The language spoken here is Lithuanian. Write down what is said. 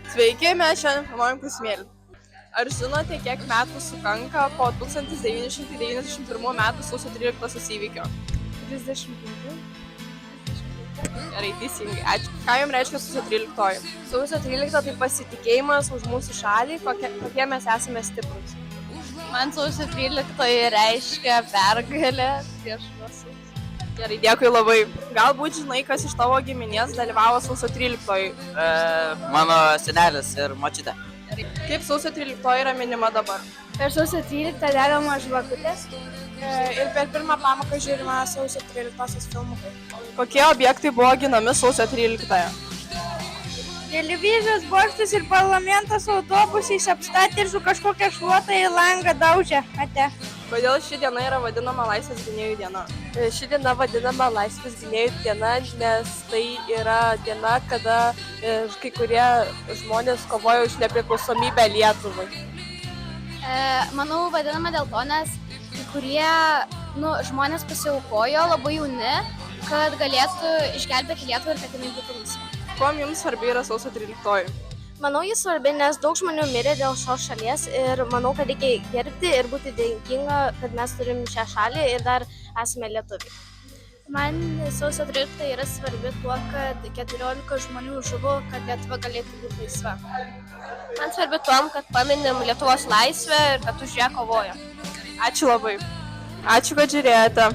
Sveiki, mes šiandien filmuojam klausimėlį. Ar žinote, kiek metų sukanka po 1991 metų sausio 13 įvykio? 35. Gerai, teisingai. Ačiū. Ką jums reiškia sausio 13? Sausio 13 tai pasitikėjimas už mūsų šalį, kokie mes esame stiprus. Man sausio 13 reiškia pergalę prieš visus. Gerai, dėkui labai. Galbūt žinai, kas iš tavo giminės dalyvavo sausio 13? Mano senelis ir močiutė. Kaip sausio 13 yra minima dabar? Per sausio 13 dedamos žvakutės. Ir per pirmą pamoką žiūrime sausio 13 filmukai. Kokie objektai buvo ginami sausio 13? Televizijos bokštas ir parlamentas autobusais apstatė ir su kažkokia šluota į langą daužė. Ate. Kodėl ši diena yra vadinama Laisvės gynėjų diena? Ši diena vadinama Laisvės gynėjų diena, nes tai yra diena, kada kai kurie žmonės kovoja už nepriklausomybę Lietuvai. Manau, vadinama dėl to, nes kai kurie žmonės pasiaukojo labai jauni, kad galėtų išgelbėti Lietuvą ir kad jinai būtų laisva. Kuom jums svarbi yra sausio 13? Manau, jis svarbi, nes daug žmonių mirė dėl šios šalies ir manau, kad reikia gerbti ir būti dėkinga, kad mes turim šią šalį ir dar esame lietuviai. Man sausio 13 yra svarbi tuo, kad 14 žmonių žuvo, kad Lietuva galėtų būti laisva. Man svarbi tuom, kad paminim Lietuvos laisvę ir kad už ją kovoja. Ačiū labai. Ačiū, kad žiūrėjote.